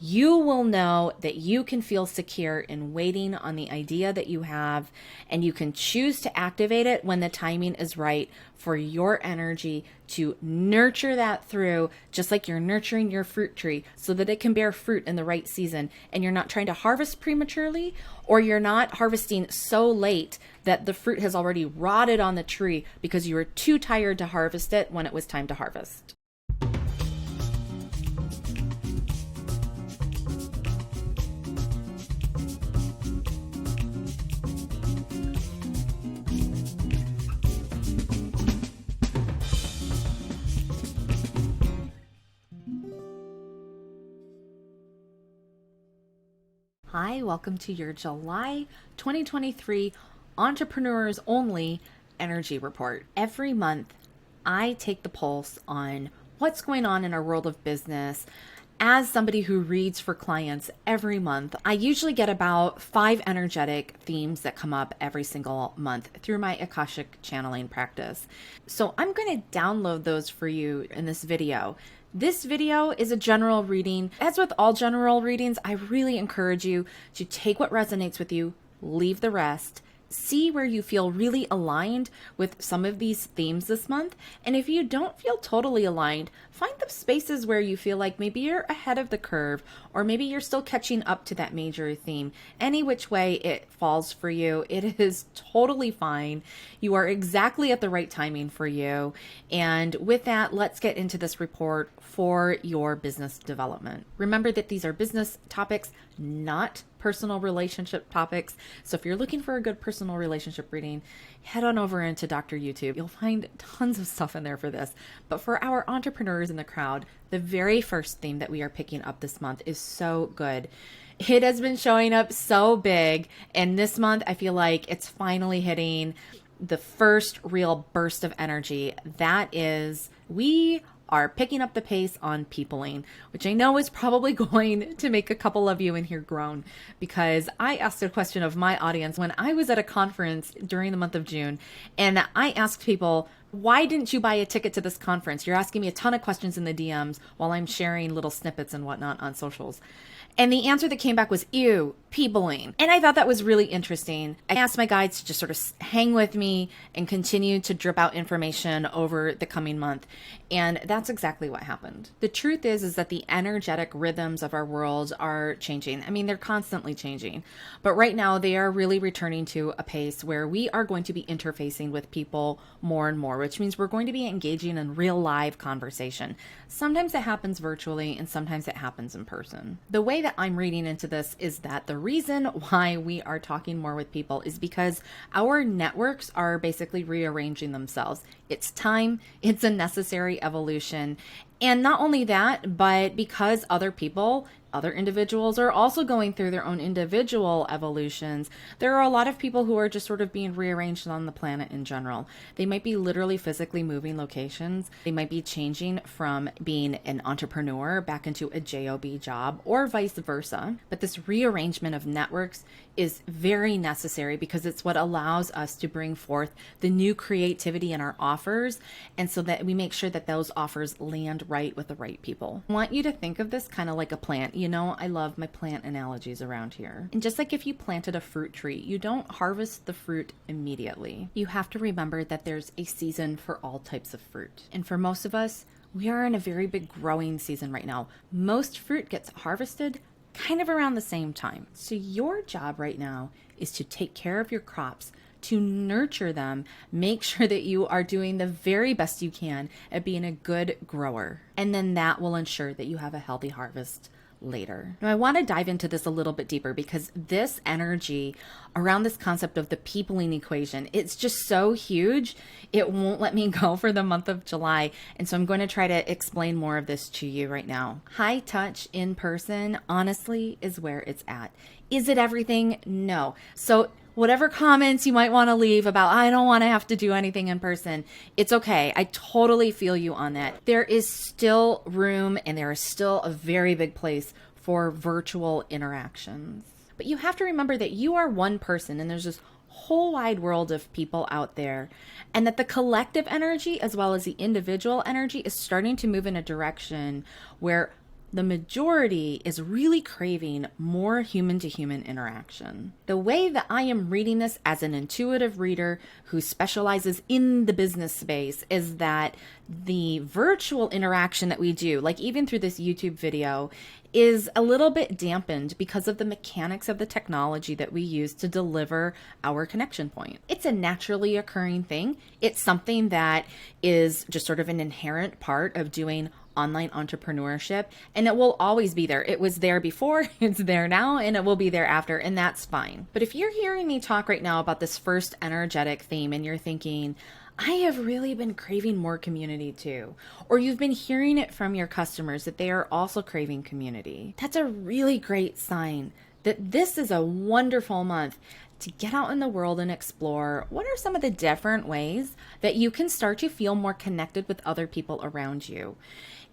you will know that you can feel secure in waiting on the idea that you have, and you can choose to activate it when the timing is right for your energy to nurture that through, just like you're nurturing your fruit tree so that it can bear fruit in the right season. And you're not trying to harvest prematurely, or you're not harvesting so late that the fruit has already rotted on the tree because you were too tired to harvest it when it was time to harvest. Hi, welcome to your July 2023 Entrepreneurs Only Energy Report. Every month, I take the pulse on what's going on in our world of business. As somebody who reads for clients every month, I usually get about 5 energetic themes that come up every single month through my Akashic channeling practice. So I'm going to download those for you in this video. This video is a general reading. As with all general readings, I really encourage you to take what resonates with you, leave the rest, see where you feel really aligned with some of these themes this month. And if you don't feel totally aligned, find the spaces where you feel like maybe you're ahead of the curve, or maybe you're still catching up to that major theme. Any which way it falls for you, it is totally fine. You are exactly at the right timing for you. And with that, let's get into this report for your business development. Remember that these are business topics, not personal relationship topics. So if you're looking for a good personal relationship reading, head on over into Dr. YouTube. You'll find tons of stuff in there for this. But for our entrepreneurs in the crowd, the very first theme that we are picking up this month is so good. It has been showing up so big, and this month I feel like it's finally hitting the first real burst of energy. That is, we are picking up the pace on peopling, which I know is probably going to make a couple of you in here groan, because I asked a question of my audience when I was at a conference during the month of June, and I asked people, why didn't you buy a ticket to this conference? You're asking me a ton of questions in the DMs while I'm sharing little snippets and whatnot on socials. And the answer that came back was, ew, peopling. And I thought that was really interesting. I asked my guides to just sort of hang with me and continue to drip out information over the coming month. And that's exactly what happened. The truth is that the energetic rhythms of our world are changing. I mean, they're constantly changing. But right now, they are really returning to a pace where we are going to be interfacing with people more and more, which means we're going to be engaging in real live conversation. Sometimes it happens virtually, and sometimes it happens in person. The way that I'm reading into this is that the reason why we are talking more with people is because our networks are basically rearranging themselves. It's time, it's a necessary evolution. And not only that, but because other individuals are also going through their own individual evolutions, there are a lot of people who are just sort of being rearranged on the planet in general. They might be literally physically moving locations. They might be changing from being an entrepreneur back into a job job, or vice versa. But this rearrangement of networks is very necessary because it's what allows us to bring forth the new creativity in our offers, and so that we make sure that those offers land right with the right people. I want you to think of this kind of like a plant. You know, I love my plant analogies around here. And just like if you planted a fruit tree, you don't harvest the fruit immediately. You have to remember that there's a season for all types of fruit. And for most of us, we are in a very big growing season right now. Most fruit gets harvested kind of around the same time. So your job right now is to take care of your crops, to nurture them, make sure that you are doing the very best you can at being a good grower. And then that will ensure that you have a healthy harvest later. Now, I want to dive into this a little bit deeper because this energy around this concept of the peopling equation, it's just so huge. It won't let me go for the month of July. And so I'm going to try to explain more of this to you right now. High touch in person, honestly, is where it's at. Is it everything? No. So whatever comments you might want to leave about, I don't want to have to do anything in person, it's okay. I totally feel you on that. There is still room, and there is still a very big place for virtual interactions. But you have to remember that you are one person, and there's this whole wide world of people out there, and that the collective energy as well as the individual energy is starting to move in a direction where the majority is really craving more human to human interaction. The way that I am reading this as an intuitive reader who specializes in the business space is that the virtual interaction that we do, like even through this YouTube video, is a little bit dampened because of the mechanics of the technology that we use to deliver our connection point. It's a naturally occurring thing. It's something that is just sort of an inherent part of doing online entrepreneurship, and it will always be there. It was there before, it's there now, and it will be there after, and that's fine. But if you're hearing me talk right now about this first energetic theme and you're thinking, I have really been craving more community too, or you've been hearing it from your customers that they are also craving community, that's a really great sign that this is a wonderful month to get out in the world and explore what are some of the different ways that you can start to feel more connected with other people around you.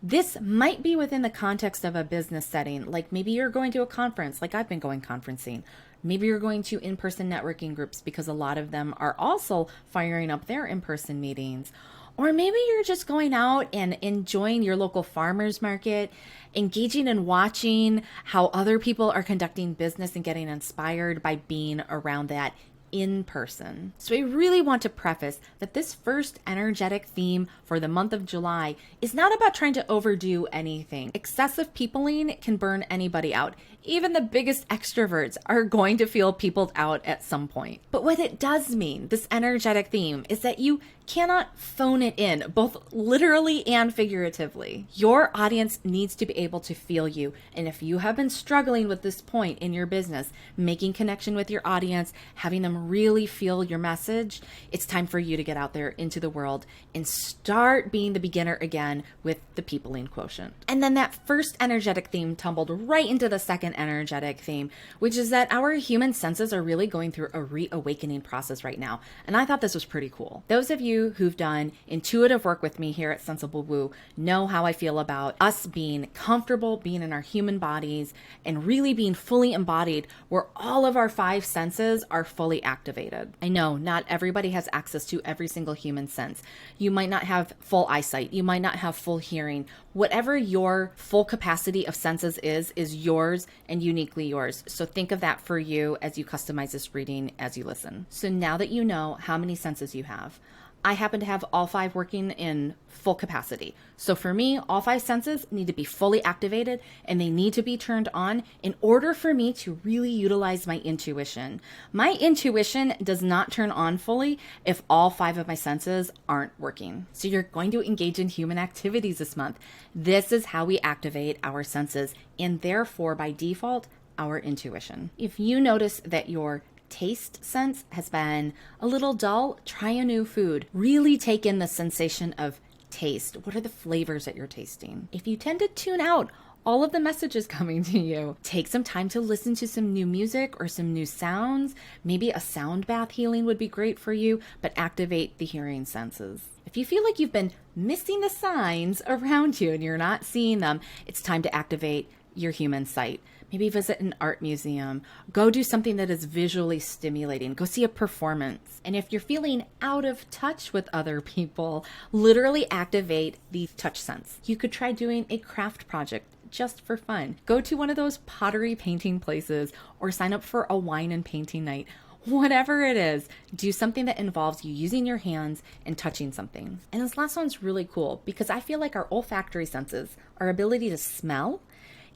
This might be within the context of a business setting, like maybe you're going to a conference, like I've been going conferencing. Maybe you're going to in-person networking groups because a lot of them are also firing up their in-person meetings. Or maybe you're just going out and enjoying your local farmers market, engaging and watching how other people are conducting business and getting inspired by being around that in person. So I really want to preface that this first energetic theme for the month of July is not about trying to overdo anything. Excessive peopling can burn anybody out. Even the biggest extroverts are going to feel peopled out at some point. But what it does mean, this energetic theme, is that you cannot phone it in, both literally and figuratively. Your audience needs to be able to feel you. And if you have been struggling with this point in your business, making connection with your audience, having them really feel your message, it's time for you to get out there into the world and start being the beginner again with the peopling quotient. And then that first energetic theme tumbled right into the second energetic theme, which is that our human senses are really going through a reawakening process right now. And I thought this was pretty cool. Those of you who've done intuitive work with me here at Sensible Woo know how I feel about us being comfortable being in our human bodies and really being fully embodied where all of our five senses are fully activated. I know not everybody has access to every single human sense. You might not have full eyesight. You might not have full hearing. Whatever your full capacity of senses is yours and uniquely yours. So think of that for you as you customize this reading as you listen. So now that you know how many senses you have, I happen to have all five working in full capacity. So for me, all five senses need to be fully activated and they need to be turned on in order for me to really utilize my intuition. My intuition does not turn on fully if all five of my senses aren't working. So you're going to engage in human activities this month. This is how we activate our senses and therefore by default, our intuition. If you notice that your taste sense has been a little dull, try a new food. Really take in the sensation of taste. What are the flavors that you're tasting? If you tend to tune out all of the messages coming to you, take some time to listen to some new music or some new sounds. Maybe a sound bath healing would be great for you, but activate the hearing senses. If you feel like you've been missing the signs around you and you're not seeing them, it's time to activate your human sight. Maybe visit an art museum. Go do something that is visually stimulating. Go see a performance. And if you're feeling out of touch with other people, literally activate the touch sense. You could try doing a craft project just for fun. Go to one of those pottery painting places or sign up for a wine and painting night. Whatever it is, do something that involves you using your hands and touching something. And this last one's really cool because I feel like our olfactory senses, our ability to smell,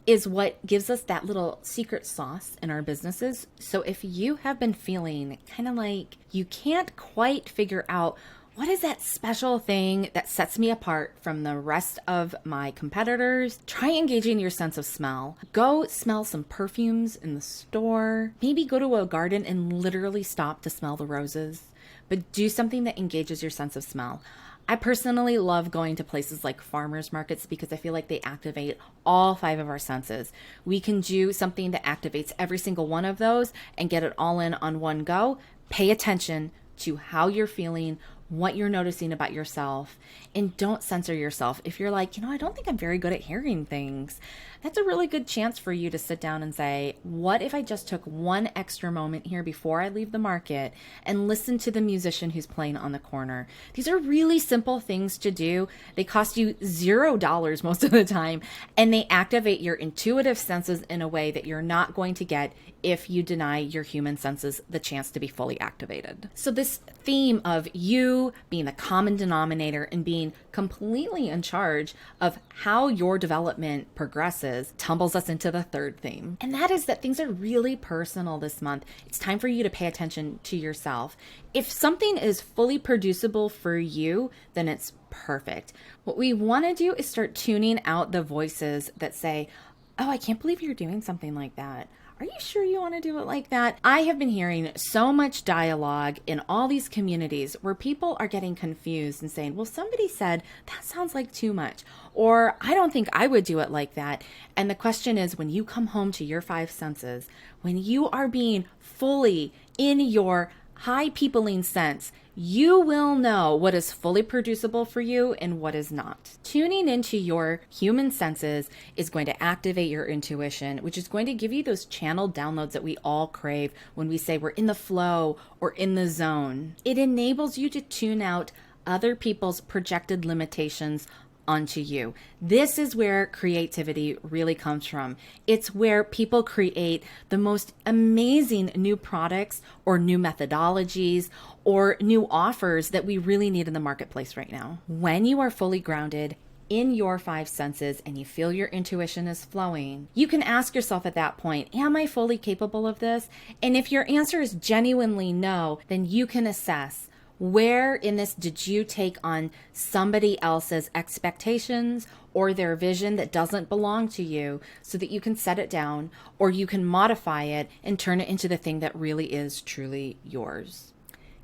is what gives us that little secret sauce in our businesses. So if you have been feeling kind of like you can't quite figure out what is that special thing that sets me apart from the rest of my competitors, try engaging your sense of smell. Go smell some perfumes in the store. Maybe go to a garden and literally stop to smell the roses, but do something that engages your sense of smell. I personally love going to places like farmers markets because I feel like they activate all five of our senses. We can do something that activates every single one of those and get it all in on one go. Pay attention to how you're feeling, what you're noticing about yourself, and don't censor yourself. If you're like, I don't think I'm very good at hearing things, that's a really good chance for you to sit down and say, what if I just took one extra moment here before I leave the market and listen to the musician who's playing on the corner? These are really simple things to do. They cost you $0 most of the time, and they activate your intuitive senses in a way that you're not going to get if you deny your human senses the chance to be fully activated. So this theme of you being the common denominator and being completely in charge of how your development progresses tumbles us into the third theme. And that is that things are really personal this month. It's time for you to pay attention to yourself. If something is fully producible for you, then it's perfect. What we want to do is start tuning out the voices that say, oh, I can't believe you're doing something like that. Are you sure you want to do it like that? I have been hearing so much dialogue in all these communities where people are getting confused and saying, well, somebody said that sounds like too much, or I don't think I would do it like that. And the question is, when you come home to your five senses, when you are being fully in your high peopling sense, you will know what is fully producible for you and what is not. Tuning into your human senses is going to activate your intuition, which is going to give you those channeled downloads that we all crave when we say we're in the flow or in the zone. It enables you to tune out other people's projected limitations onto you. This is where creativity really comes from. It's where people create the most amazing new products or new methodologies or new offers that we really need in the marketplace right now. When you are fully grounded in your five senses and you feel your intuition is flowing, you can ask yourself at that point, am I fully capable of this? And if your answer is genuinely no, then you can assess, where in this did you take on somebody else's expectations or their vision that doesn't belong to you, so that you can set it down or you can modify it and turn it into the thing that really is truly yours.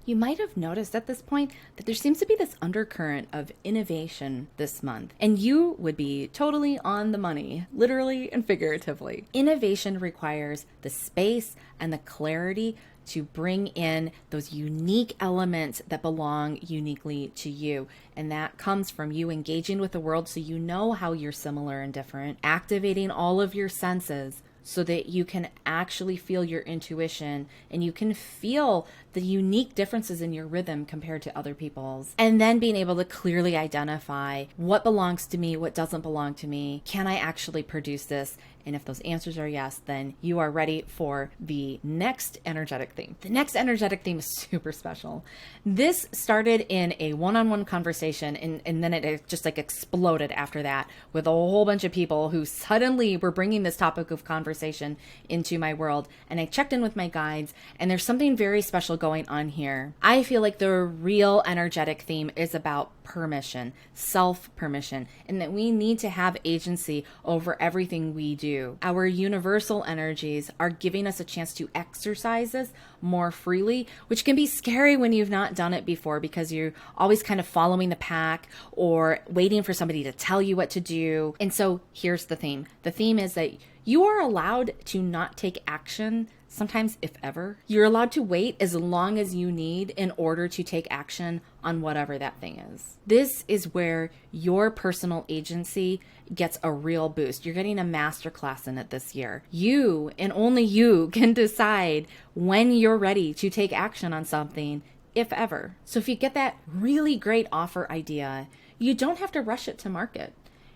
You might have noticed at this point that there seems to be this undercurrent of innovation this month, and you would be totally on the money, literally and figuratively. Innovation requires the space and the clarity to bring in those unique elements that belong uniquely to you. And that comes from you engaging with the world so you know how you're similar and different, activating all of your senses so that you can actually feel your intuition and you can feel the unique differences in your rhythm compared to other people's. And then being able to clearly identify what belongs to me, what doesn't belong to me. Can I actually produce this? And if those answers are yes, then you are ready for the next energetic theme. The next energetic theme is super special. This started in a one-on-one conversation, and then it just like exploded after that with a whole bunch of people who suddenly were bringing this topic of conversation into my world. And I checked in with my guides, and there's something very special going on here. I feel like the real energetic theme is about permission, self-permission, and that we need to have agency over everything we do. Our universal energies are giving us a chance to exercise this more freely, which can be scary when you've not done it before because you're always kind of following the pack or waiting for somebody to tell you what to do. And so here's the theme. The theme is that you are allowed to not take action sometimes, if ever. You're allowed to wait as long as you need in order to take action on whatever that thing is. This is where your personal agency gets a real boost. You're getting a masterclass in it this year. You and only you can decide when you're ready to take action on something, if ever. So if you get that really great offer idea, you don't have to rush it to market.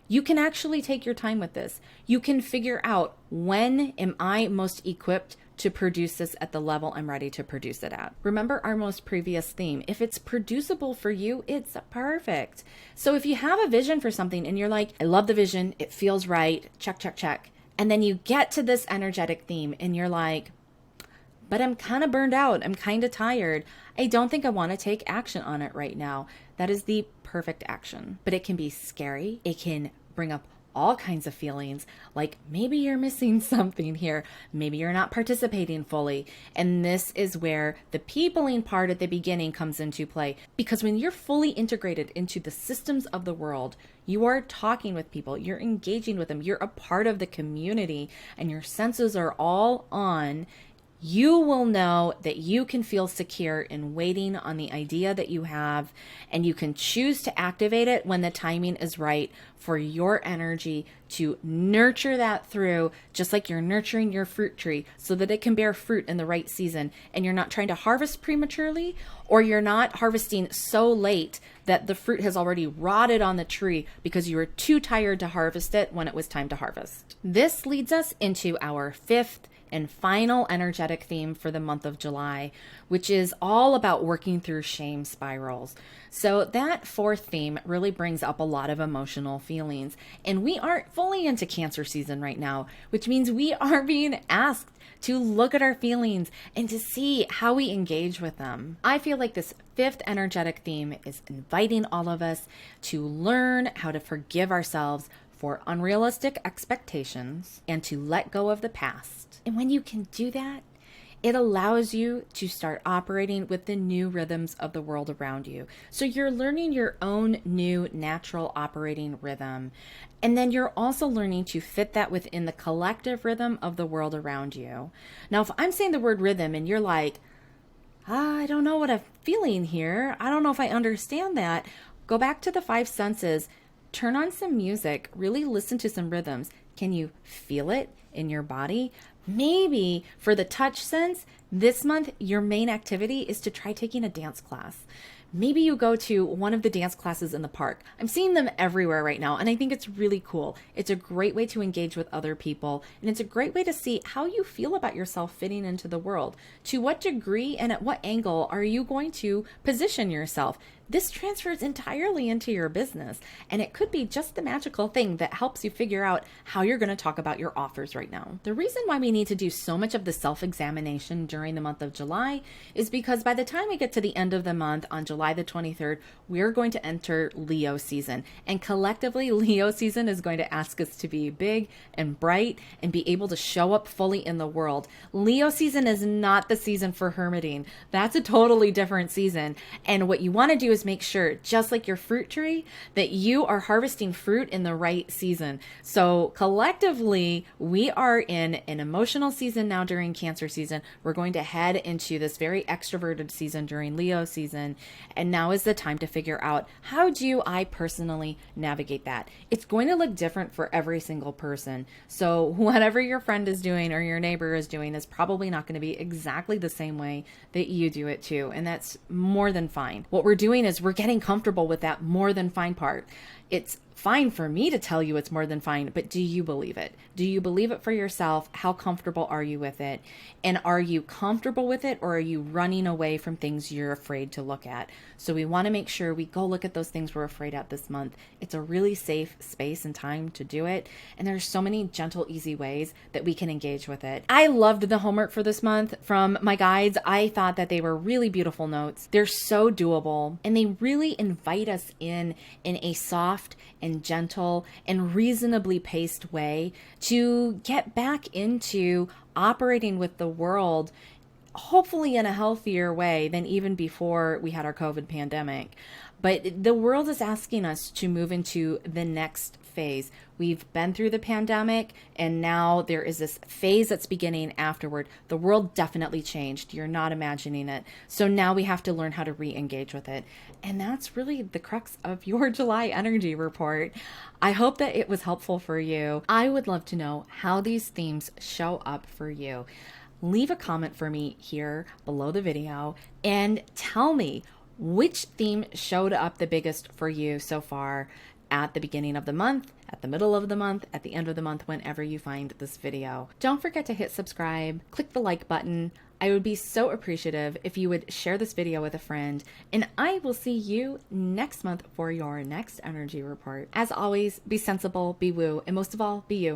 You can actually take your time with this. You can figure out, when am I most equipped to produce this at the level I'm ready to produce it at. Remember our most previous theme. If it's producible for you, it's perfect. So if you have a vision for something and you're like, I love the vision, it feels right, check, check, check. And then you get to this energetic theme and you're like, but I'm kind of burned out. I'm kind of tired. I don't think I want to take action on it right now. That is the perfect action. But it can be scary. It can bring up all kinds of feelings, like maybe you're missing something here. Maybe you're not participating fully. And this is where the peopling part at the beginning comes into play. Because when you're fully integrated into the systems of the world, you are talking with people, you're engaging with them, you're a part of the community, and your senses are all on. you will know that you can feel secure in waiting on the idea that you have, and you can choose to activate it when the timing is right for your energy to nurture that through, just like you're nurturing your fruit tree so that it can bear fruit in the right season. And you're not trying to harvest prematurely, or you're not harvesting so late that the fruit has already rotted on the tree because you were too tired to harvest it when it was time to harvest. This leads us into our fifth and final energetic theme for the month of July, which is all about working through shame spirals. So that fourth theme really brings up a lot of emotional feelings. And we aren't fully into Cancer season right now, which means we are being asked to look at our feelings and to see how we engage with them. I feel like this fifth energetic theme is inviting all of us to learn how to forgive ourselves for unrealistic expectations and to let go of the past. And when you can do that, it allows you to start operating with the new rhythms of the world around you. So you're learning your own new natural operating rhythm. And then you're also learning to fit that within the collective rhythm of the world around you. Now, if I'm saying the word rhythm and you're like, I don't know what I'm feeling here, I don't know if I understand that, go back to the five senses, turn on some music, really listen to some rhythms. Can you feel it in your body? Maybe for the touch sense, this month, your main activity is to try taking a dance class. Maybe you go to one of the dance classes in the park. I'm seeing them everywhere right now, and I think it's really cool. It's a great way to engage with other people, and it's a great way to see how you feel about yourself fitting into the world. To what degree and at what angle are you going to position yourself? This transfers entirely into your business, and it could be just the magical thing that helps you figure out how you're going to talk about your offers right now. The reason why we need to do so much of the self-examination during the month of July is because by the time we get to the end of the month on July the 23rd, we're going to enter Leo season, and collectively Leo season is going to ask us to be big and bright and be able to show up fully in the world. Leo season is not the season for hermiting. That's a totally different season, and what you want to do is make sure, just like your fruit tree, that you are harvesting fruit in the right season. So collectively, we are in an emotional season now during Cancer season. We're going to head into this very extroverted season during Leo season. And now is the time to figure out, how do I personally navigate that? It's going to look different for every single person. So whatever your friend is doing or your neighbor is doing is probably not going to be exactly the same way that you do it too. And that's more than fine. What we're doing is we're getting comfortable with that more than fine part. It's fine for me to tell you it's more than fine, but do you believe it? Do you believe it for yourself? How comfortable are you with it? And are you comfortable with it, or are you running away from things you're afraid to look at? So we want to make sure we go look at those things we're afraid at this month. It's a really safe space and time to do it. And there's so many gentle, easy ways that we can engage with it. I loved the homework for this month from my guides. I thought that they were really beautiful notes. They're so doable, and they really invite us in a soft and gentle and reasonably paced way to get back into operating with the world, hopefully in a healthier way than even before we had our COVID pandemic. But the world is asking us to move into the next phase. We've been through the pandemic, and now there is this phase that's beginning afterward. The world definitely changed. You're not imagining it. So now we have to learn how to re-engage with it. And that's really the crux of your July energy report. I hope that it was helpful for you. I would love to know how these themes show up for you. Leave a comment for me here below the video and tell me which theme showed up the biggest for you so far at the beginning of the month, at the middle of the month, at the end of the month, whenever you find this video. Don't forget to hit subscribe, click the like button. I would be so appreciative if you would share this video with a friend, and I will see you next month for your next energy report. As always, be sensible, be woo, and most of all, be you.